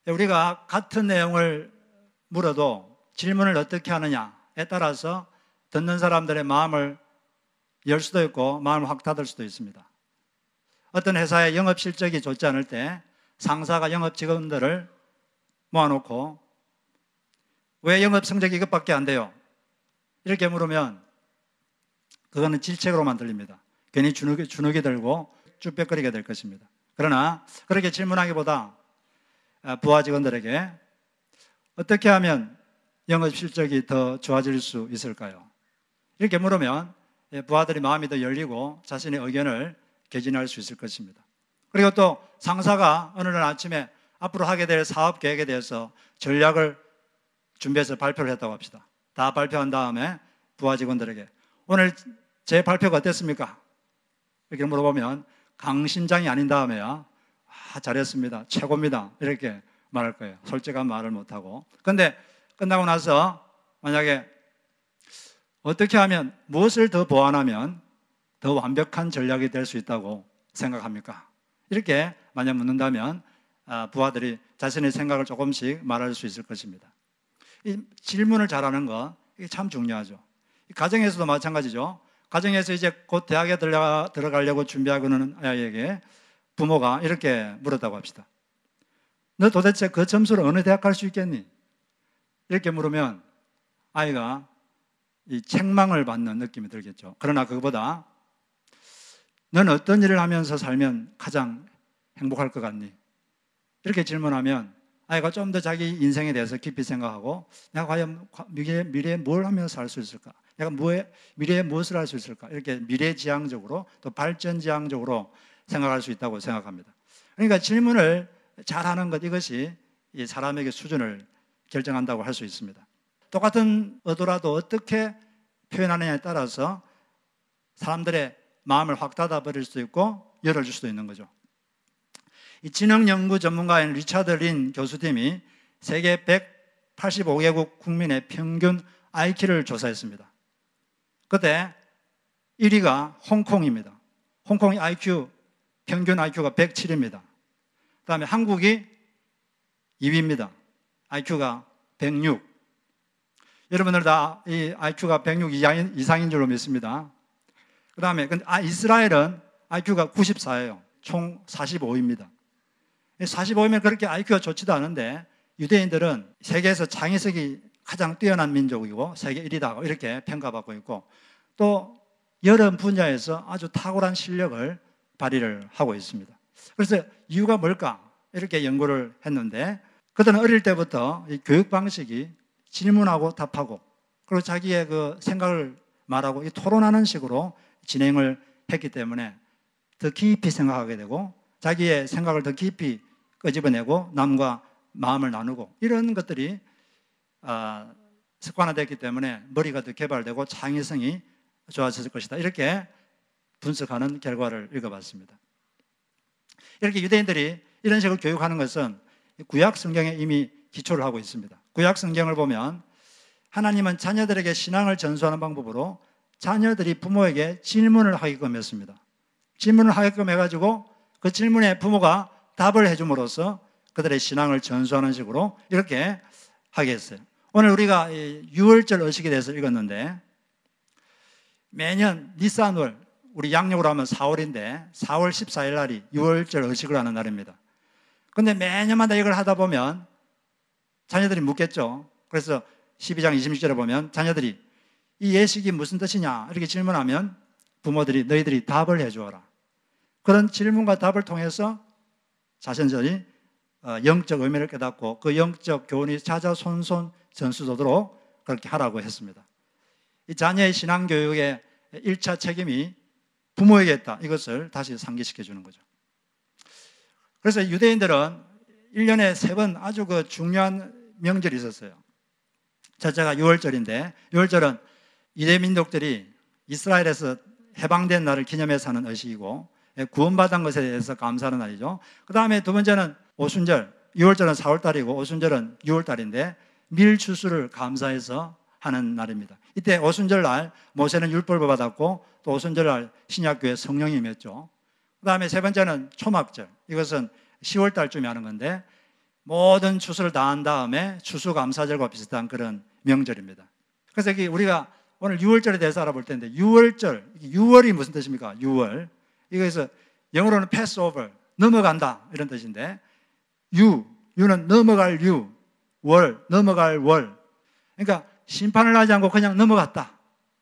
우리가 같은 내용을 물어도 질문을 어떻게 하느냐에 따라서 듣는 사람들의 마음을 열 수도 있고 마음을 확 닫을 수도 있습니다. 어떤 회사의 영업 실적이 좋지 않을 때 상사가 영업 직원들을 모아놓고 왜 영업 성적이 이것밖에 안 돼요? 이렇게 물으면 그거는 질책으로만 들립니다. 괜히 주눅이 들고 쭈뼛거리게 될 것입니다. 그러나 그렇게 질문하기보다 부하 직원들에게 어떻게 하면 영업 실적이 더 좋아질 수 있을까요? 이렇게 물으면 부하들이 마음이 더 열리고 자신의 의견을 개진할 수 있을 것입니다. 그리고 또 상사가 어느 날 아침에 앞으로 하게 될 사업 계획에 대해서 전략을 준비해서 발표를 했다고 합시다. 다 발표한 다음에 부하 직원들에게 오늘 제 발표가 어땠습니까? 이렇게 물어보면 강심장이 아닌 다음에야 잘했습니다. 최고입니다. 이렇게 말할 거예요. 솔직한 말을 못하고. 그런데 끝나고 나서 만약에 어떻게 하면 무엇을 더 보완하면 더 완벽한 전략이 될 수 있다고 생각합니까? 이렇게 만약 묻는다면 부하들이 자신의 생각을 조금씩 말할 수 있을 것입니다. 이 질문을 잘하는 거 이게 참 중요하죠. 가정에서도 마찬가지죠. 가정에서 이제 곧 대학에 들어가려고 준비하고 있는 아이에게 부모가 이렇게 물었다고 합시다. 너 도대체 그 점수로 어느 대학 갈 수 있겠니? 이렇게 물으면 아이가 이 책망을 받는 느낌이 들겠죠. 그러나 그거보다 넌 어떤 일을 하면서 살면 가장 행복할 것 같니? 이렇게 질문하면 아이가 좀 더 자기 인생에 대해서 깊이 생각하고 내가 과연 미래에 뭘 하면서 살 수 있을까? 내가 미래에 무엇을 할 수 있을까? 이렇게 미래지향적으로 또 발전지향적으로 생각할 수 있다고 생각합니다. 그러니까 질문을 잘하는 것 이것이 이 사람에게 수준을 결정한다고 할 수 있습니다. 똑같은 의도라도 어떻게 표현하느냐에 따라서 사람들의 마음을 확 닫아버릴 수도 있고 열어줄 수도 있는 거죠. 이 지능연구 전문가인 리차드 린 교수팀이 세계 185개국 국민의 평균 IQ를 조사했습니다. 그때 1위가 홍콩입니다. 홍콩의 평균 IQ가 107입니다. 그 다음에 한국이 2위입니다. IQ가 106. 여러분들 다 이 IQ가 106 이상인 줄로 믿습니다. 그 다음에 이스라엘은 IQ가 94예요. 총 45입니다. 45이면 그렇게 IQ가 좋지도 않은데 유대인들은 세계에서 창의력이 가장 뛰어난 민족이고 세계 1위다 이렇게 평가받고 있고 또 여러 분야에서 아주 탁월한 실력을 발휘를 하고 있습니다. 그래서 이유가 뭘까? 이렇게 연구를 했는데 그들은 어릴 때부터 이 교육 방식이 질문하고 답하고 그리고 자기의 그 생각을 말하고 이 토론하는 식으로 진행을 했기 때문에 더 깊이 생각하게 되고 자기의 생각을 더 깊이 끄집어내고 남과 마음을 나누고 이런 것들이 습관화됐기 때문에 머리가 더 개발되고 창의성이 좋아졌을 것이다. 이렇게 분석하는 결과를 읽어봤습니다. 이렇게 유대인들이 이런 식으로 교육하는 것은 구약 성경에 이미 기초를 하고 있습니다. 구약 성경을 보면 하나님은 자녀들에게 신앙을 전수하는 방법으로 자녀들이 부모에게 질문을 하게끔 했습니다. 질문을 하게끔 해가지고 그 질문에 부모가 답을 해줌으로써 그들의 신앙을 전수하는 식으로 이렇게 하게 했어요. 오늘 우리가 유월절 의식에 대해서 읽었는데 매년 니산월, 우리 양력으로 하면 4월인데 4월 14일 날이 유월절 의식을 하는 날입니다. 그런데 매년마다 이걸 하다 보면 자녀들이 묻겠죠. 그래서 12장 26절에 보면 자녀들이 이 예식이 무슨 뜻이냐 이렇게 질문하면 부모들이 너희들이 답을 해주어라. 그런 질문과 답을 통해서 자신들이 영적 의미를 깨닫고 그 영적 교훈이 자자손손 전수되도록 그렇게 하라고 했습니다. 이 자녀의 신앙교육의 1차 책임이 부모에게 있다. 이것을 다시 상기시켜 주는 거죠. 그래서 유대인들은 1년에 3번 아주 그 중요한 명절이 있었어요. 첫째가 유월절인데 유월절은 유대 민족들이 이스라엘에서 해방된 날을 기념해서 하는 의식이고 구원받은 것에 대해서 감사하는 날이죠. 그 다음에 두 번째는 오순절, 유월절은 4월달이고 오순절은 6월달인데 밀추수를 감사해서 하는 날입니다. 이때 오순절 날 모세는 율법을 받았고 또 오순절 날 신약교회 성령이 임했죠. 그 다음에 세 번째는 초막절, 이것은 10월달쯤에 하는 건데 모든 추수를 다한 다음에 추수감사절과 비슷한 그런 명절입니다. 그래서 여기 우리가 오늘 6월절에 대해서 알아볼 텐데 6월절, 6월이 무슨 뜻입니까? 6월. 이거에서 영어로는 Passover, 넘어간다 이런 뜻인데 유는 넘어갈 월, 넘어갈 월. 그러니까 심판을 하지 않고 그냥 넘어갔다.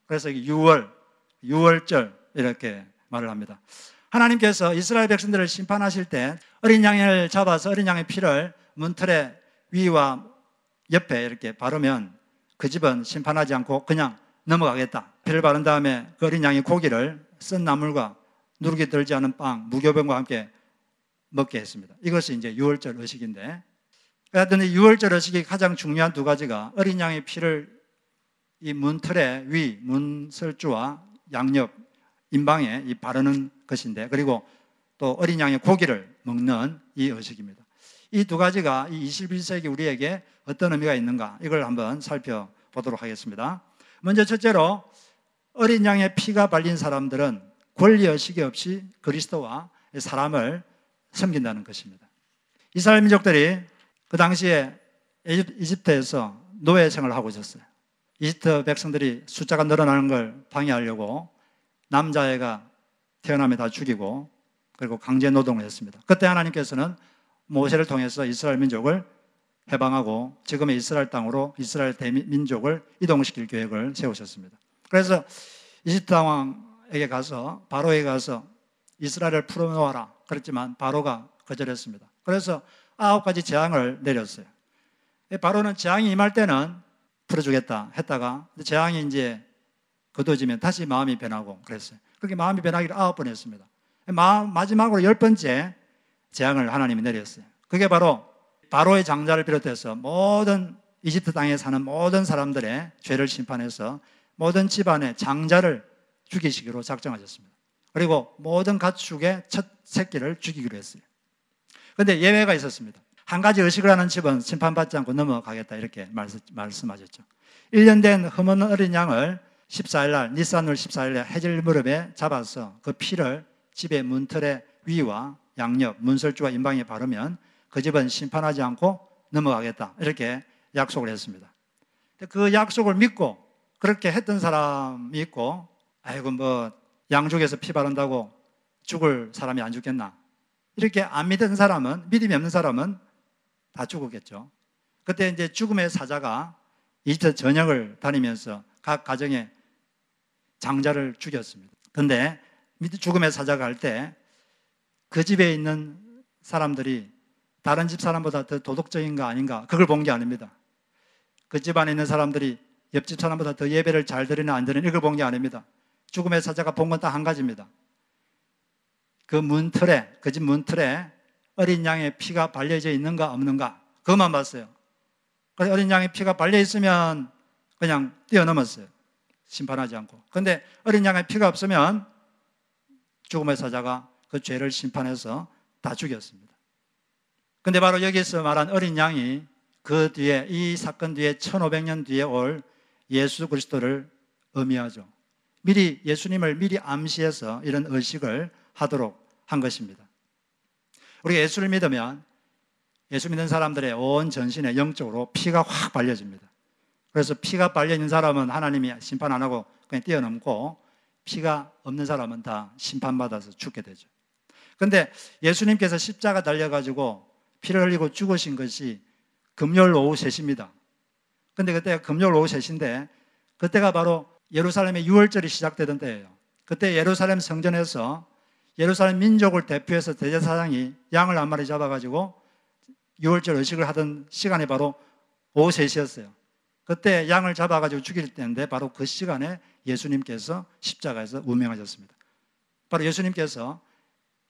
그래서 6월절 이렇게 말을 합니다. 하나님께서 이스라엘 백성들을 심판하실 때 어린 양을 잡아서 어린 양의 피를 문틀의 위와 옆에 이렇게 바르면 그 집은 심판하지 않고 그냥 넘어가겠다. 피를 바른 다음에 그 어린 양의 고기를 쓴 나물과 누룩이 들지 않은 빵, 무교병과 함께 먹게 했습니다. 이것이 이제 6월절 의식인데, 하여튼 6월절 의식이 가장 중요한 두 가지가 어린 양의 피를 이 문틀의 위, 문설주와 양옆, 임방에 바르는 것인데, 그리고 또 어린 양의 고기를 먹는 이 의식입니다. 이 두 가지가 이 21세기 우리에게 어떤 의미가 있는가, 이걸 한번 살펴보도록 하겠습니다. 먼저 첫째로 어린 양의 피가 발린 사람들은 권리의식이 없이 그리스도와 사람을 섬긴다는 것입니다. 이스라엘 민족들이 그 당시에 이집트에서 노예 생활을 하고 있었어요. 이집트 백성들이 숫자가 늘어나는 걸 방해하려고 남자애가 태어나면 다 죽이고 그리고 강제 노동을 했습니다. 그때 하나님께서는 모세를 통해서 이스라엘 민족을 해방하고 지금의 이스라엘 땅으로 이스라엘 대민족을 이동시킬 계획을 세우셨습니다. 그래서 이집트 왕에게 가서 바로에게 가서 이스라엘을 풀어놓아라 그랬지만 바로가 거절했습니다. 그래서 9가지 재앙을 내렸어요. 바로는 재앙이 임할 때는 풀어주겠다 했다가 재앙이 이제 거둬지면 다시 마음이 변하고 그랬어요. 그렇게 마음이 변하기를 9번 했습니다. 마지막으로 10번째 재앙을 하나님이 내렸어요. 그게 바로 바로의 장자를 비롯해서 모든 이집트 땅에 사는 모든 사람들의 죄를 심판해서 모든 집안의 장자를 죽이시기로 작정하셨습니다. 그리고 모든 가축의 첫 새끼를 죽이기로 했어요. 그런데 예외가 있었습니다. 한 가지 의식을 하는 집은 심판받지 않고 넘어가겠다 이렇게 말씀하셨죠. 1년 된 흠없는 어린 양을 14일날 니산월 14일날 해질 무렵에 잡아서 그 피를 집의 문틀의 위와 양옆 문설주와 임방에 바르면 그 집은 심판하지 않고 넘어가겠다 이렇게 약속을 했습니다. 그 약속을 믿고 그렇게 했던 사람이 있고, 아이고 뭐 양쪽에서 피 바른다고 죽을 사람이 안 죽겠나, 이렇게 안 믿은 사람은, 믿음이 없는 사람은 다 죽었겠죠. 그때 이제 죽음의 사자가 이집트 전역을 다니면서 각 가정에 장자를 죽였습니다. 그런데 죽음의 사자가 갈 때 그 집에 있는 사람들이 다른 집 사람보다 더 도덕적인가 아닌가, 그걸 본 게 아닙니다. 그 집 안에 있는 사람들이 옆집 사람보다 더 예배를 잘 드리나 안 드리나 이걸 본 게 아닙니다. 죽음의 사자가 본 건 딱 한 가지입니다. 그 집 문틀에 어린 양의 피가 발려져 있는가 없는가, 그것만 봤어요. 그래서 어린 양의 피가 발려 있으면 그냥 뛰어넘었어요. 심판하지 않고. 그런데 어린 양의 피가 없으면 죽음의 사자가 그 죄를 심판해서 다 죽였습니다. 그런데 바로 여기서 말한 어린 양이 그 뒤에, 이 사건 뒤에 1500년 뒤에 올 예수 그리스도를 의미하죠. 미리 예수님을 미리 암시해서 이런 의식을 하도록 한 것입니다. 우리가 예수를 믿으면 예수 믿는 사람들의 온 전신에 영적으로 피가 확 발려집니다. 그래서 피가 발려 있는 사람은 하나님이 심판 안 하고 그냥 뛰어넘고, 피가 없는 사람은 다 심판받아서 죽게 되죠. 그런데 예수님께서 십자가 달려가지고 피를 흘리고 죽으신 것이 금요일 오후 3시입니다. 그런데 그때가 금요일 오후 3시인데 그때가 바로 예루살렘의 6월절이 시작되던 때예요. 그때 예루살렘 성전에서 예루살렘 민족을 대표해서 대제사장이 양을 한 마리 잡아가지고 6월절 의식을 하던 시간이 바로 오후 3시였어요. 그때 양을 잡아가지고 죽일 때인데 바로 그 시간에 예수님께서 십자가에서 운명하셨습니다. 바로 예수님께서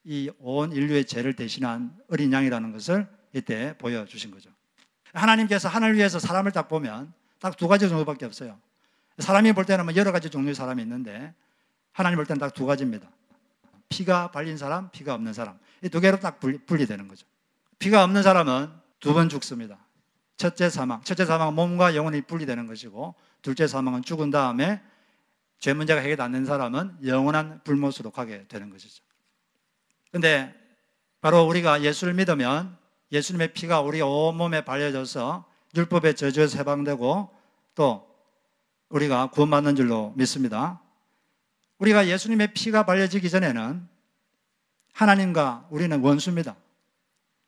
이 온 인류의 죄를 대신한 어린 양이라는 것을 이때 보여주신 거죠. 하나님께서 하늘 위에서 사람을 딱 보면 딱 2가지 정도밖에 없어요. 사람이 볼 때는 여러 가지 종류의 사람이 있는데 하나님 볼 때는 딱 2가지입니다. 피가 발린 사람, 피가 없는 사람. 이 2개로 딱 분리되는 거죠. 피가 없는 사람은 2번 죽습니다. 첫째 사망은 몸과 영혼이 분리되는 것이고, 둘째 사망은 죽은 다음에 죄 문제가 해결 안 된 사람은 영원한 불못으로 가게 되는 것이죠. 그런데 바로 우리가 예수를 믿으면 예수님의 피가 우리 온몸에 발려져서 율법의 저주에서 해방되고 또 우리가 구원받는 줄로 믿습니다. 우리가 예수님의 피가 발려지기 전에는 하나님과 우리는 원수입니다.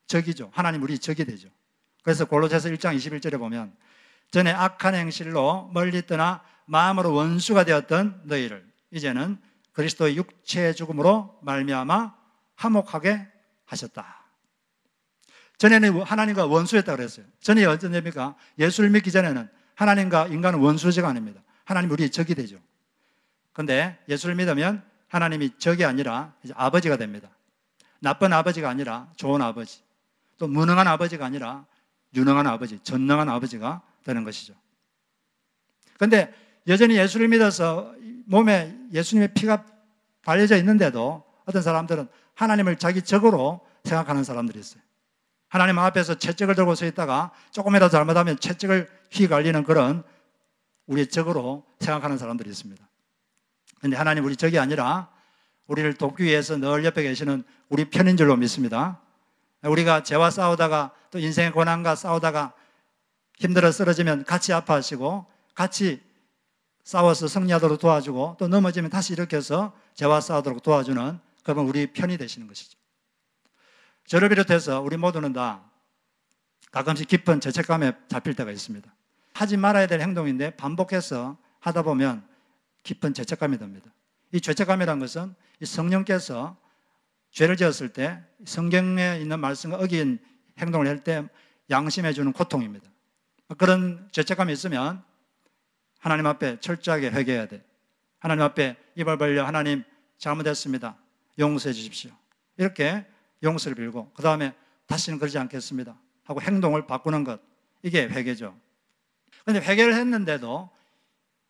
적이죠. 하나님 우리 적이 되죠. 그래서 골로새서 1장 21절에 보면 전에 악한 행실로 멀리 떠나 마음으로 원수가 되었던 너희를 이제는 그리스도의 육체의 죽음으로 말미암아 화목하게 하셨다. 전에는 하나님과 원수였다고 그랬어요. 전에 어떤 얘기입니까? 예수를 믿기 전에는 하나님과 인간은 원수지가 아닙니다. 하나님 우리 적이 되죠. 그런데 예수를 믿으면 하나님이 적이 아니라 이제 아버지가 됩니다. 나쁜 아버지가 아니라 좋은 아버지, 또 무능한 아버지가 아니라 유능한 아버지, 전능한 아버지가 되는 것이죠. 그런데 여전히 예수를 믿어서 몸에 예수님의 피가 발려져 있는데도 어떤 사람들은 하나님을 자기 적으로 생각하는 사람들이 있어요. 하나님 앞에서 채찍을 들고 서 있다가 조금이라도 잘못하면 채찍을 휘갈리는 그런 우리의 적으로 생각하는 사람들이 있습니다. 그런데 하나님 우리 적이 아니라 우리를 돕기 위해서 늘 옆에 계시는 우리 편인 줄로 믿습니다. 우리가 죄와 싸우다가 또 인생의 고난과 싸우다가 힘들어 쓰러지면 같이 아파하시고 같이 싸워서 승리하도록 도와주고 또 넘어지면 다시 일으켜서 죄와 싸우도록 도와주는 그분 우리 편이 되시는 것이죠. 저를 비롯해서 우리 모두는 다 가끔씩 깊은 죄책감에 잡힐 때가 있습니다. 하지 말아야 될 행동인데 반복해서 하다 보면 깊은 죄책감이 듭니다. 이 죄책감이라는 것은 이 성령께서 죄를 지었을 때 성경에 있는 말씀과 어긴 행동을 할 때 양심해 주는 고통입니다. 그런 죄책감이 있으면 하나님 앞에 철저하게 회개해야 돼. 하나님 앞에 입을 벌려 하나님 잘못했습니다. 용서해 주십시오. 이렇게 용서를 빌고 그 다음에 다시는 그러지 않겠습니다 하고 행동을 바꾸는 것, 이게 회개죠. 그런데 회개를 했는데도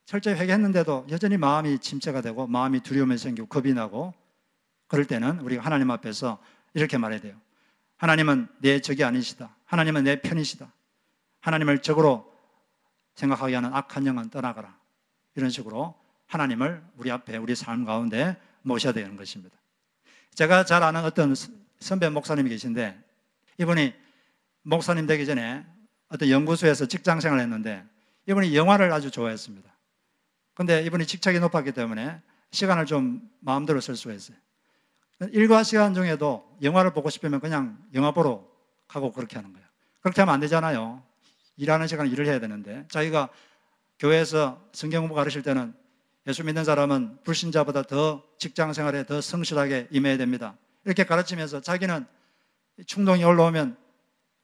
철저히 회개했는데도 여전히 마음이 침체가 되고 마음이 두려움이 생기고 겁이 나고 그럴 때는 우리가 하나님 앞에서 이렇게 말해야 돼요. 하나님은 내 적이 아니시다. 하나님은 내 편이시다. 하나님을 적으로 생각하게 하는 악한 영은 떠나가라. 이런 식으로 하나님을 우리 앞에 우리 삶 가운데 모셔야 되는 것입니다. 제가 잘 아는 어떤 선배 목사님이 계신데 이분이 목사님 되기 전에 어떤 연구소에서 직장 생활을 했는데 이분이 영화를 아주 좋아했습니다. 그런데 이분이 직책이 높았기 때문에 시간을 좀 마음대로 쓸 수가 있어요. 일과 시간 중에도 영화를 보고 싶으면 그냥 영화 보러 가고 그렇게 하는 거예요. 그렇게 하면 안 되잖아요. 일하는 시간에 일을 해야 되는데 자기가 교회에서 성경 공부 가르칠 때는 예수 믿는 사람은 불신자보다 더 직장 생활에 더 성실하게 임해야 됩니다. 이렇게 가르치면서 자기는 충동이 올라오면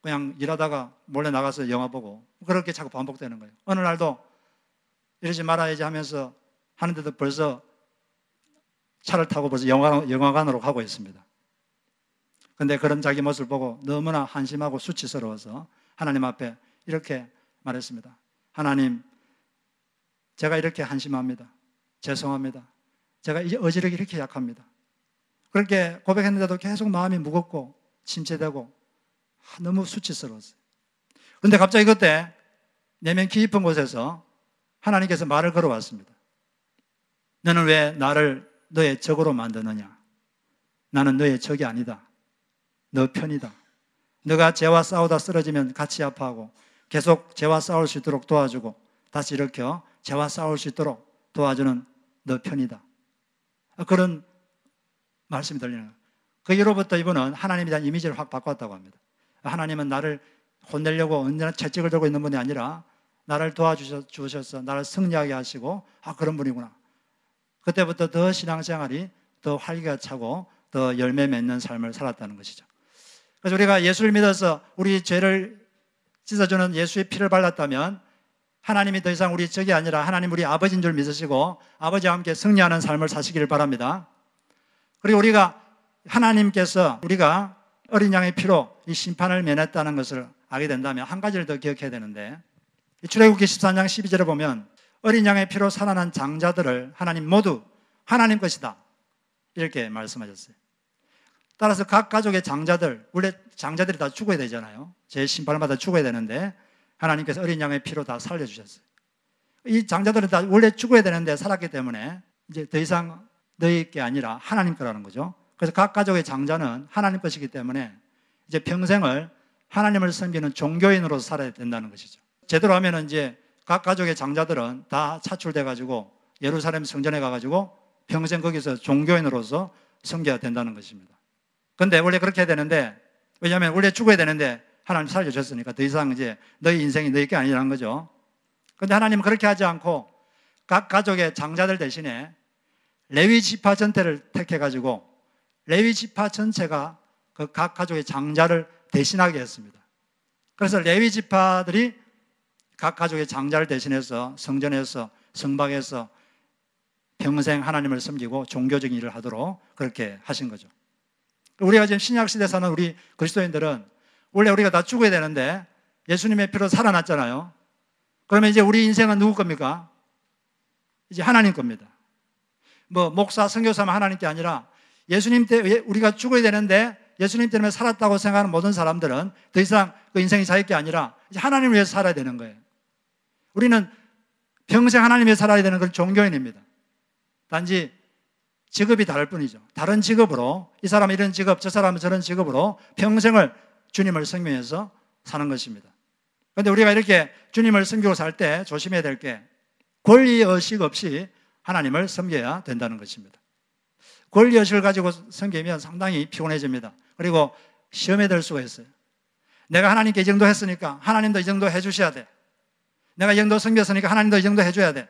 그냥 일하다가 몰래 나가서 영화 보고 그렇게 자꾸 반복되는 거예요. 어느 날도 이러지 말아야지 하면서 하는데도 벌써 차를 타고 벌써 영화관으로 가고 있습니다. 그런데 그런 자기 모습을 보고 너무나 한심하고 수치스러워서 하나님 앞에 이렇게 말했습니다. 하나님, 제가 이렇게 한심합니다. 죄송합니다. 제가 어지럽게 이렇게 약합니다. 그렇게 고백했는데도 계속 마음이 무겁고 침체되고 너무 수치스러웠어요. 그런데 갑자기 그때 내면 깊은 곳에서 하나님께서 말을 걸어왔습니다. 너는 왜 나를 너의 적으로 만드느냐? 나는 너의 적이 아니다. 너 편이다. 너가 죄와 싸우다 쓰러지면 같이 아파하고 계속 죄와 싸울 수 있도록 도와주고 다시 일으켜 죄와 싸울 수 있도록 도와주는 너 편이다. 그런 말씀이 들리는 거예요. 그 이후로부터 이분은 하나님에 대한 이미지를 확 바꿨다고 합니다. 하나님은 나를 혼내려고 언제나 채찍을 들고 있는 분이 아니라 나를 도와주셔서 나를 승리하게 하시고 그런 분이구나. 그때부터 더 신앙생활이 더 활기가 차고 더 열매 맺는 삶을 살았다는 것이죠. 그래서 우리가 예수를 믿어서 우리 죄를 씻어주는 예수의 피를 발랐다면 하나님이 더 이상 우리 적이 아니라 하나님 우리 아버지인 줄 믿으시고 아버지와 함께 승리하는 삶을 사시기를 바랍니다. 그리고 우리가 하나님께서 우리가 어린 양의 피로 이 심판을 면했다는 것을 알게 된다면 한 가지를 더 기억해야 되는데 출애굽기 13장 12절에 보면 어린 양의 피로 살아난 장자들을 하나님 모두 하나님 것이다 이렇게 말씀하셨어요. 따라서 각 가족의 장자들, 원래 장자들이 다 죽어야 되잖아요. 제 심판마다 죽어야 되는데 하나님께서 어린 양의 피로 다 살려주셨어요. 이 장자들은 다 원래 죽어야 되는데 살았기 때문에 이제 더 이상 너희 게 아니라 하나님 거라는 거죠. 그래서 각 가족의 장자는 하나님 것이기 때문에 이제 평생을 하나님을 섬기는 종교인으로 살아야 된다는 것이죠. 제대로 하면 이제 각 가족의 장자들은 다 차출돼 가지고 예루살렘 성전에 가가지고 평생 거기서 종교인으로서 섬겨야 된다는 것입니다. 근데 원래 그렇게 해야 되는데, 왜냐하면 원래 죽어야 되는데 하나님 살려줬으니까 더 이상 이제 너희 인생이 너희 게 아니라는 거죠. 근데 하나님은 그렇게 하지 않고 각 가족의 장자들 대신에 레위 지파 전체를 택해가지고 레위 지파 전체가 그 각 가족의 장자를 대신하게 했습니다. 그래서 레위 지파들이 각 가족의 장자를 대신해서 성전에서 성막에서 평생 하나님을 섬기고 종교적인 일을 하도록 그렇게 하신 거죠. 우리가 지금 신약시대에 사는 우리 그리스도인들은 원래 우리가 다 죽어야 되는데 예수님의 피로 살아났잖아요. 그러면 이제 우리 인생은 누구 겁니까? 이제 하나님 겁니다. 뭐 목사, 선교사만 하나님 게 아니라 예수님 때문에 우리가 죽어야 되는데 예수님 때문에 살았다고 생각하는 모든 사람들은 더 이상 그 인생이 자기 게 아니라 이제 하나님을 위해서 살아야 되는 거예요. 우리는 평생 하나님 위해서 살아야 되는 그런 종교인입니다. 단지 직업이 다를 뿐이죠. 다른 직업으로, 이 사람은 이런 직업, 저 사람은 저런 직업으로 평생을 주님을 섬기면서 사는 것입니다. 그런데 우리가 이렇게 주님을 섬기고 살 때 조심해야 될 게 권리의식 없이 하나님을 섬겨야 된다는 것입니다. 권리의식을 가지고 섬기면 상당히 피곤해집니다. 그리고 시험에 들 수가 있어요. 내가 하나님께 이 정도 했으니까 하나님도 이 정도 해주셔야 돼. 내가 이 정도 섬겼으니까 하나님도 이 정도 해줘야 돼.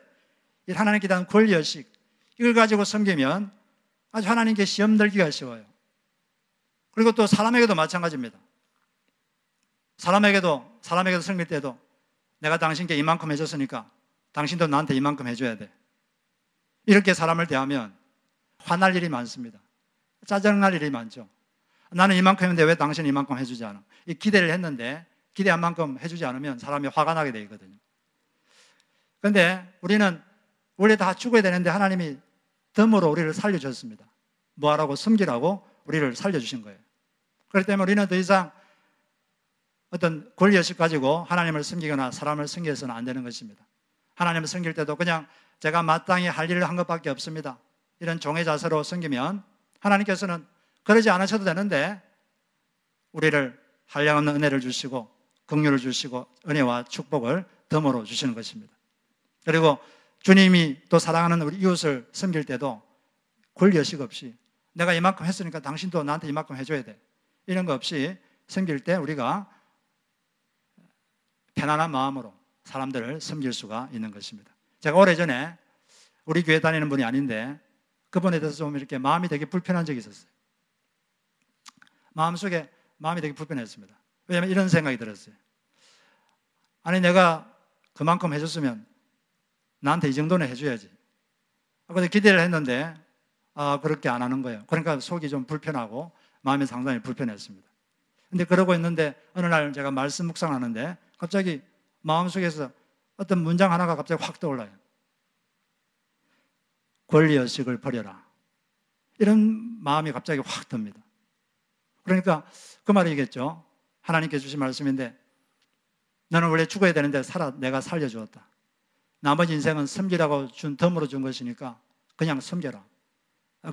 이 하나님께 대한 권리의식, 이걸 가지고 섬기면 아주 하나님께 시험 들기가 쉬워요. 그리고 또 사람에게도 마찬가지입니다. 사람에게도 섬길 때도 내가 당신께 이만큼 해줬으니까 당신도 나한테 이만큼 해줘야 돼. 이렇게 사람을 대하면 화날 일이 많습니다. 짜증날 일이 많죠. 나는 이만큼 했는데 왜 당신은 이만큼 해주지 않아? 이 기대를 했는데 기대한 만큼 해주지 않으면 사람이 화가 나게 되거든요. 그런데 우리는 원래 다 죽어야 되는데 하나님이 덤으로 우리를 살려주셨습니다. 뭐하라고? 섬기라고 우리를 살려주신 거예요. 그렇기 때문에 우리는 더 이상 어떤 권리의식 가지고 하나님을 섬기거나 사람을 섬겨서는 안 되는 것입니다. 하나님을 섬길 때도 그냥 제가 마땅히 할 일을 한 것밖에 없습니다. 이런 종의 자세로 섬기면 하나님께서는 그러지 않으셔도 되는데 우리를 한량없는 은혜를 주시고 긍휼을 주시고 은혜와 축복을 덤으로 주시는 것입니다. 그리고 주님이 또 사랑하는 우리 이웃을 섬길 때도 권리의식 없이 내가 이만큼 했으니까 당신도 나한테 이만큼 해줘야 돼. 이런 거 없이 섬길 때 우리가 편안한 마음으로 사람들을 섬길 수가 있는 것입니다. 제가 오래전에 우리 교회 다니는 분이 아닌데 그분에 대해서 좀 이렇게 마음이 되게 불편한 적이 있었어요. 마음속에 마음이 되게 불편했습니다. 왜냐하면 이런 생각이 들었어요. 아니 내가 그만큼 해줬으면 나한테 이 정도는 해줘야지. 그런데 기대를 했는데 그렇게 안 하는 거예요. 그러니까 속이 좀 불편하고 마음이 상당히 불편했습니다. 근데 그러고 있는데 어느 날 제가 말씀 묵상하는데 갑자기 마음속에서 어떤 문장 하나가 갑자기 확 떠올라요. 권리의식을 버려라. 이런 마음이 갑자기 확 듭니다. 그러니까 그 말이겠죠. 하나님께 주신 말씀인데 너는 원래 죽어야 되는데 내가 살려주었다. 나머지 인생은 섬기라고 덤으로 준 것이니까 그냥 섬겨라.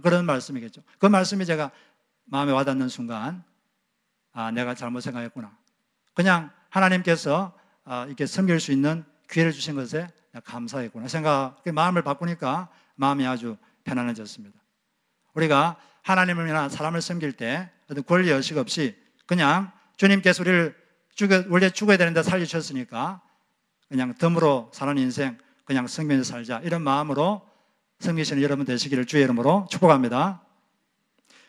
그런 말씀이겠죠. 그 말씀이 제가 마음에 와닿는 순간 내가 잘못 생각했구나. 그냥 하나님께서 이렇게 섬길 수 있는 기회를 주신 것에 감사했구나 생각, 마음을 바꾸니까 마음이 아주 편안해졌습니다. 우리가 하나님이나 사람을 섬길 때 어떤 권리의식 없이 그냥 주님께서 우리를 원래 죽어야 되는데 살려주셨으니까 그냥 덤으로 사는 인생 그냥 섬기면서 살자, 이런 마음으로 섬기시는 여러분 되시기를 주의 이름으로 축복합니다.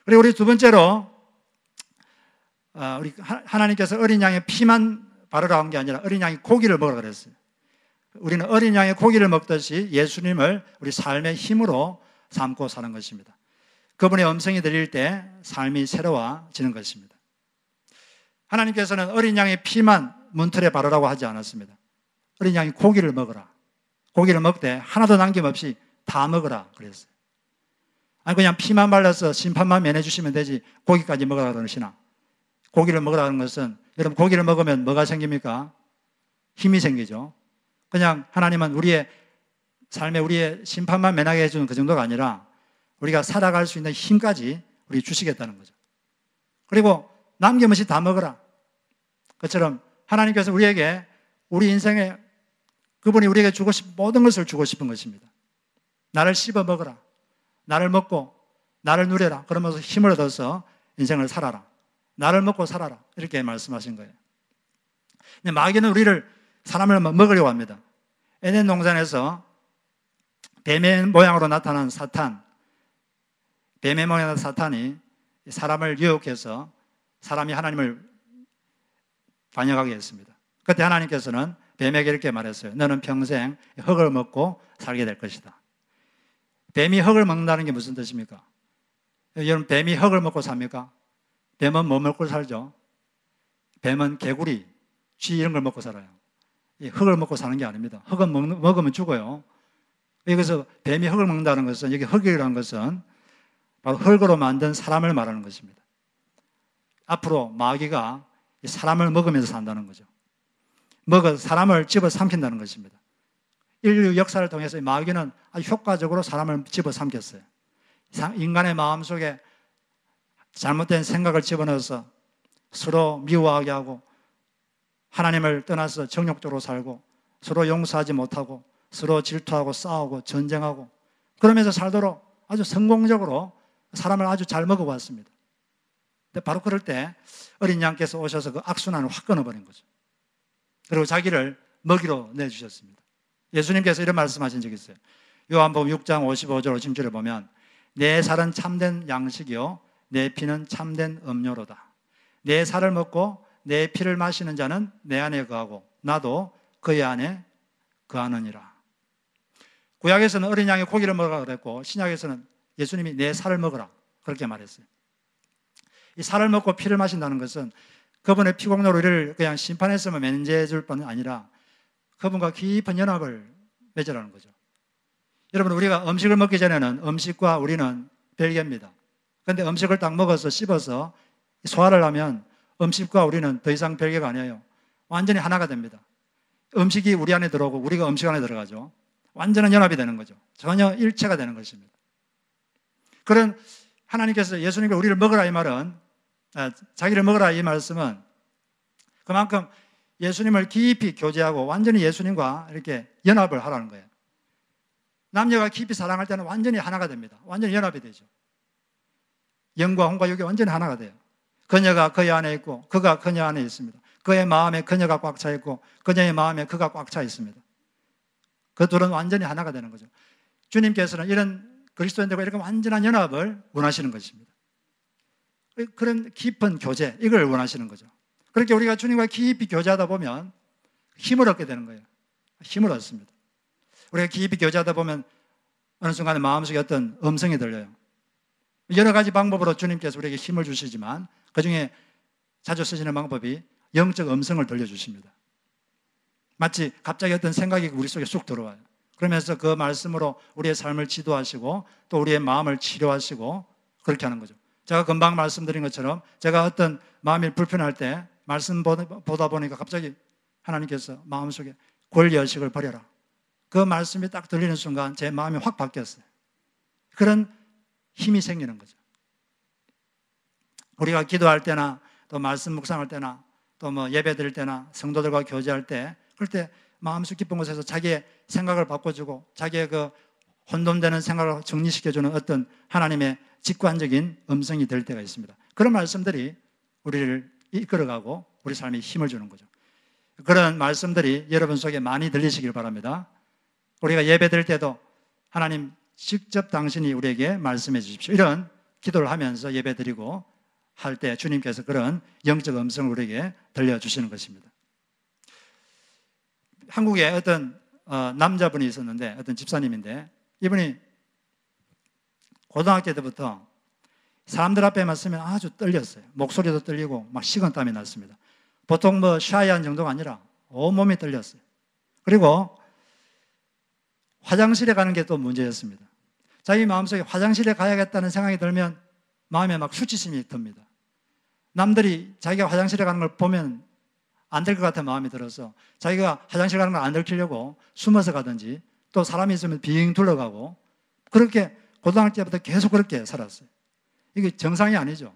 그리고 우리 두 번째로 우리 하나님께서 어린 양의 피만 바르라고 한 게 아니라 어린 양이 고기를 먹으라 그랬어요. 우리는 어린 양의 고기를 먹듯이 예수님을 우리 삶의 힘으로 삼고 사는 것입니다. 그분의 음성이 들릴 때 삶이 새로워지는 것입니다. 하나님께서는 어린 양의 피만 문틀에 바르라고 하지 않았습니다. 어린 양이 고기를 먹어라. 고기를 먹되 하나도 남김없이 다 먹어라 그랬어요. 아니 그냥 피만 발라서 심판만 면해주시면 되지 고기까지 먹으라 그러시나? 고기를 먹으라는 것은, 여러분 고기를 먹으면 뭐가 생깁니까? 힘이 생기죠. 그냥 하나님은 우리의 삶에 우리의 심판만 면하게 해주는 그 정도가 아니라 우리가 살아갈 수 있는 힘까지 우리 주시겠다는 거죠. 그리고 남김없이 다 먹어라. 그처럼 하나님께서 우리에게 우리 인생에 그분이 우리에게 주고 싶은 모든 것을 주고 싶은 것입니다. 나를 씹어 먹어라. 나를 먹고 나를 누려라. 그러면서 힘을 얻어서 인생을 살아라. 나를 먹고 살아라. 이렇게 말씀하신 거예요. 근데 마귀는 우리를 사람을 먹으려고 합니다. 에덴 동산에서 뱀의 모양으로 나타난 사탄, 뱀의 모양으로 나타난 사탄이 사람을 유혹해서 사람이 하나님을 반역하게 했습니다. 그때 하나님께서는 뱀에게 이렇게 말했어요. 너는 평생 흙을 먹고 살게 될 것이다. 뱀이 흙을 먹는다는 게 무슨 뜻입니까? 여러분, 뱀이 흙을 먹고 삽니까? 뱀은 뭐 먹고 살죠? 뱀은 개구리, 쥐 이런 걸 먹고 살아요. 흙을 먹고 사는 게 아닙니다. 흙은 먹으면 죽어요. 여기서 뱀이 흙을 먹는다는 것은, 여기 흙이라는 것은 바로 흙으로 만든 사람을 말하는 것입니다. 앞으로 마귀가 사람을 먹으면서 산다는 거죠. 사람을 집어 삼킨다는 것입니다. 인류 역사를 통해서 마귀는 아주 효과적으로 사람을 집어 삼켰어요. 인간의 마음속에 잘못된 생각을 집어넣어서 서로 미워하게 하고 하나님을 떠나서 정욕적으로 살고 서로 용서하지 못하고 서로 질투하고 싸우고 전쟁하고 그러면서 살도록 아주 성공적으로 사람을 아주 잘 먹어왔습니다. 근데 바로 그럴 때 어린 양께서 오셔서 그 악순환을 확 끊어버린 거죠. 그리고 자기를 먹이로 내주셨습니다. 예수님께서 이런 말씀하신 적이 있어요. 요한복음 6장 55절 50절에 보면 내 살은 참된 양식이요 내 피는 참된 음료로다. 내 살을 먹고 내 피를 마시는 자는 내 안에 거하고 나도 그의 안에 거하느니라. 구약에서는 어린 양의 고기를 먹으라 그랬고 신약에서는 예수님이 내 살을 먹으라 그렇게 말했어요. 이 살을 먹고 피를 마신다는 것은 그분의 피공로로 우리를 그냥 심판했으면 면제해 줄 뿐 아니라 그분과 깊은 연합을 맺으라는 거죠. 여러분, 우리가 음식을 먹기 전에는 음식과 우리는 별개입니다. 그런데 음식을 딱 먹어서 씹어서 소화를 하면 음식과 우리는 더 이상 별개가 아니에요. 완전히 하나가 됩니다. 음식이 우리 안에 들어오고 우리가 음식 안에 들어가죠. 완전한 연합이 되는 거죠. 전혀 일체가 되는 것입니다. 그런 하나님께서 예수님께 우리를 먹으라 이 말은, 자기를 먹으라 이 말씀은 그만큼 예수님을 깊이 교제하고 완전히 예수님과 이렇게 연합을 하라는 거예요. 남녀가 깊이 사랑할 때는 완전히 하나가 됩니다. 완전히 연합이 되죠. 영과 혼과 육이 완전히 하나가 돼요. 그녀가 그의 안에 있고 그가 그녀 안에 있습니다. 그의 마음에 그녀가 꽉 차 있고 그녀의 마음에 그가 꽉 차 있습니다. 그 둘은 완전히 하나가 되는 거죠. 주님께서는 이런 그리스도인들과 이렇게 완전한 연합을 원하시는 것입니다. 그런 깊은 교제, 이걸 원하시는 거죠. 그렇게 우리가 주님과 깊이 교제하다 보면 힘을 얻게 되는 거예요. 힘을 얻습니다. 우리가 깊이 교제하다 보면 어느 순간에 마음속에 어떤 음성이 들려요. 여러 가지 방법으로 주님께서 우리에게 힘을 주시지만 그 중에 자주 쓰시는 방법이 영적 음성을 들려주십니다. 마치 갑자기 어떤 생각이 우리 속에 쑥 들어와요. 그러면서 그 말씀으로 우리의 삶을 지도하시고 또 우리의 마음을 치료하시고 그렇게 하는 거죠. 제가 금방 말씀드린 것처럼 제가 어떤 마음이 불편할 때 말씀 보다 보니까 갑자기 하나님께서 마음속에 권리의식을 버려라. 그 말씀이 딱 들리는 순간 제 마음이 확 바뀌었어요. 그런 힘이 생기는 거죠. 우리가 기도할 때나 또 말씀 묵상할 때나 또 뭐 예배 드릴 때나 성도들과 교제할 때 그럴 때 마음속 깊은 곳에서 자기의 생각을 바꿔주고 자기의 그 혼돈되는 생각을 정리시켜주는 어떤 하나님의 직관적인 음성이 될 때가 있습니다. 그런 말씀들이 우리를 이끌어가고 우리 삶에 힘을 주는 거죠. 그런 말씀들이 여러분 속에 많이 들리시길 바랍니다. 우리가 예배 드릴 때도 하나님 직접 당신이 우리에게 말씀해 주십시오. 이런 기도를 하면서 예배 드리고 할 때 주님께서 그런 영적 음성을 우리에게 들려주시는 것입니다. 한국에 어떤 남자분이 있었는데 어떤 집사님인데 이분이 고등학교 때부터 사람들 앞에만 서면 아주 떨렸어요. 목소리도 떨리고 막 식은땀이 났습니다. 보통 뭐 샤이한 정도가 아니라 온몸이 떨렸어요. 그리고 화장실에 가는 게 또 문제였습니다. 자기 마음속에 화장실에 가야겠다는 생각이 들면 마음에 막 수치심이 듭니다. 남들이 자기가 화장실에 가는 걸 보면 안 될 것 같은 마음이 들어서 자기가 화장실 가는 걸 안 들키려고 숨어서 가든지 또 사람이 있으면 빙 둘러가고 그렇게 고등학교 때부터 계속 그렇게 살았어요. 이게 정상이 아니죠.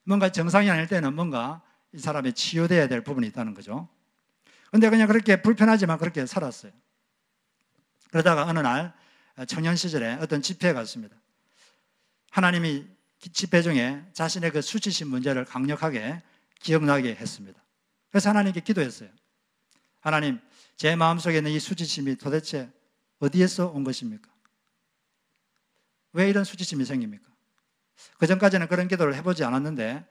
뭔가 정상이 아닐 때는 뭔가 이 사람이 치유되어야 될 부분이 있다는 거죠. 근데 그냥 그렇게 불편하지만 그렇게 살았어요. 그러다가 어느 날 청년 시절에 어떤 집회에 갔습니다. 하나님이 집회 중에 자신의 그 수치심 문제를 강력하게 기억나게 했습니다. 그래서 하나님께 기도했어요. 하나님, 제 마음속에 있는 이 수치심이 도대체 어디에서 온 것입니까? 왜 이런 수치심이 생깁니까? 그 전까지는 그런 기도를 해보지 않았는데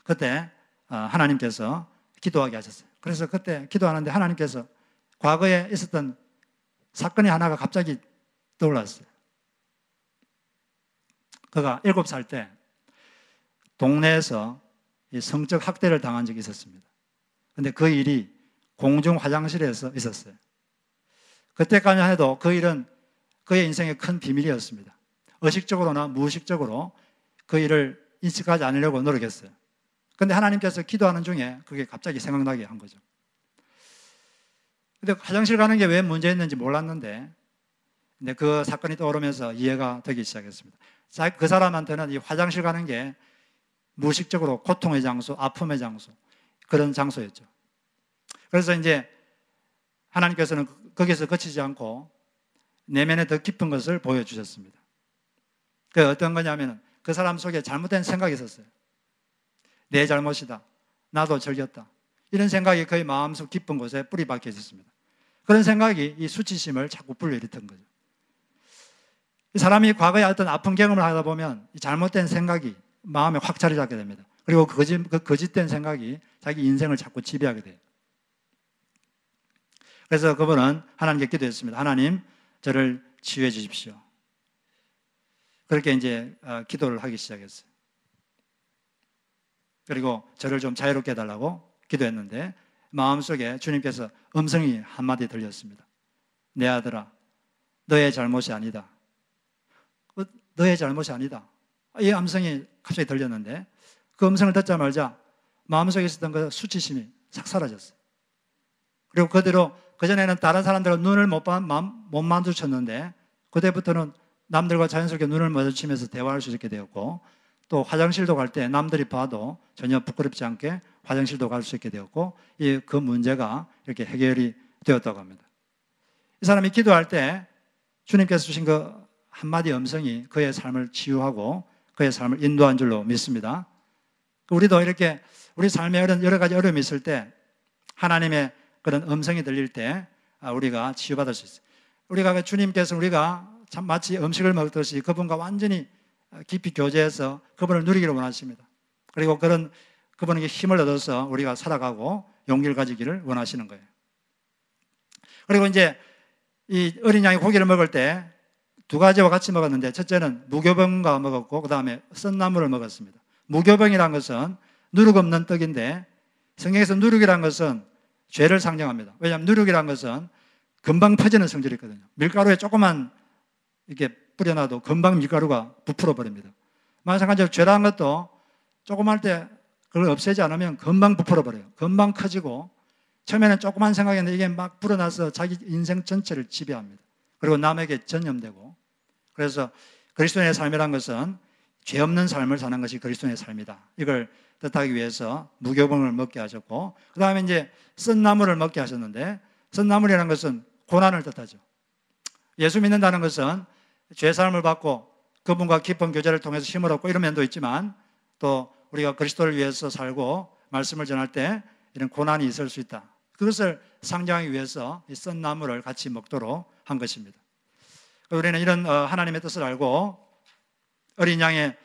그때 하나님께서 기도하게 하셨어요. 그래서 그때 기도하는데 하나님께서 과거에 있었던 사건이 하나가 갑자기 떠올랐어요. 그가 7살 때 동네에서 성적 학대를 당한 적이 있었습니다. 그런데 그 일이 공중 화장실에서 있었어요. 그때까지 해도 그 일은 그의 인생의 큰 비밀이었습니다. 의식적으로나 무의식적으로 그 일을 인식하지 않으려고 노력했어요. 그런데 하나님께서 기도하는 중에 그게 갑자기 생각나게 한 거죠. 근데 화장실 가는 게 왜 문제였는지 몰랐는데 근데 그 사건이 떠오르면서 이해가 되기 시작했습니다. 그 사람한테는 이 화장실 가는 게 무의식적으로 고통의 장소, 아픔의 장소, 그런 장소였죠. 그래서 이제 하나님께서는 거기서 그치지 않고 내면에 더 깊은 것을 보여주셨습니다. 그 어떤 거냐면 그 사람 속에 잘못된 생각이 있었어요. 내 잘못이다. 나도 즐겼다. 이런 생각이 그의 마음속 깊은 곳에 뿌리 박혀 있었습니다. 그런 생각이 이 수치심을 자꾸 불러일으켰던 거죠. 이 사람이 과거에 어떤 아픈 경험을 하다 보면 이 잘못된 생각이 마음에 확 자리 잡게 됩니다. 그리고 그 거짓된 생각이 자기 인생을 자꾸 지배하게 돼요. 그래서 그분은 하나님께 기도했습니다. 하나님, 저를 치유해 주십시오. 그렇게 이제 기도를 하기 시작했어요. 그리고 저를 좀 자유롭게 해달라고 기도했는데 마음속에 주님께서 음성이 한마디 들렸습니다. 내 아들아, 너의 잘못이 아니다. 너의 잘못이 아니다. 이 음성이 갑자기 들렸는데 그 음성을 듣자마자 마음속에 있었던 그 수치심이 싹 사라졌어요. 그리고 그대로 그전에는 다른 사람들과 눈을 못 마주쳤는데 그때부터는 남들과 자연스럽게 눈을 마주치면서 대화할 수 있게 되었고 또 화장실도 갈 때 남들이 봐도 전혀 부끄럽지 않게 화장실도 갈 수 있게 되었고 그 문제가 이렇게 해결이 되었다고 합니다. 이 사람이 기도할 때 주님께서 주신 그 한마디 음성이 그의 삶을 치유하고 그의 삶을 인도한 줄로 믿습니다. 우리도 이렇게 우리 삶에 여러 가지 어려움이 있을 때 하나님의 그런 음성이 들릴 때 우리가 치유받을 수 있어요. 우리가 주님께서 우리가 참 마치 음식을 먹듯이 그분과 완전히 깊이 교제해서 그분을 누리기를 원하십니다. 그리고 그분에게 힘을 얻어서 우리가 살아가고 용기를 가지기를 원하시는 거예요. 그리고 이제 이 어린 양이 고기를 먹을 때 2가지와 같이 먹었는데 첫째는 무교병과 먹었고 그 다음에 썬나물을 먹었습니다. 무교병이란 것은 누룩 없는 떡인데 성경에서 누룩이란 것은 죄를 상징합니다. 왜냐하면 누룩이란 것은 금방 퍼지는 성질이 있거든요. 밀가루에 조금만 이렇게 뿌려놔도 금방 밀가루가 부풀어 버립니다. 마찬가지로 죄라는 것도 조금 할 때 그걸 없애지 않으면 금방 부풀어 버려요. 금방 커지고 처음에는 조그만 생각이었는데 이게 막 불어나서 자기 인생 전체를 지배합니다. 그리고 남에게 전염되고 그래서 그리스도인의 삶이란 것은 죄 없는 삶을 사는 것이 그리스도인의 삶이다. 이걸 뜻하기 위해서 무교병을 먹게 하셨고 그 다음에 이제 썬나물을 먹게 하셨는데 썬나물이라는 것은 고난을 뜻하죠. 예수 믿는다는 것은 죄 사함을 받고 그분과 깊은 교제를 통해서 힘을 얻고 이런 면도 있지만 또 우리가 그리스도를 위해서 살고 말씀을 전할 때 이런 고난이 있을 수 있다. 그것을 상징하기 위해서 이 썬나물을 같이 먹도록 한 것입니다. 우리는 이런 하나님의 뜻을 알고 어린 양의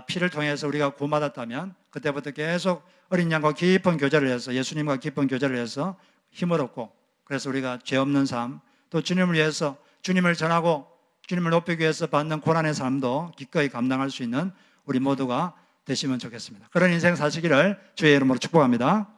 피를 통해서 우리가 구원받았다면 그때부터 계속 어린 양과 깊은 교제를 해서 예수님과 깊은 교제를 해서 힘을 얻고 그래서 우리가 죄 없는 삶 또 주님을 위해서 주님을 전하고 주님을 높이기 위해서 받는 고난의 삶도 기꺼이 감당할 수 있는 우리 모두가 되시면 좋겠습니다. 그런 인생 사시기를 주의 이름으로 축복합니다.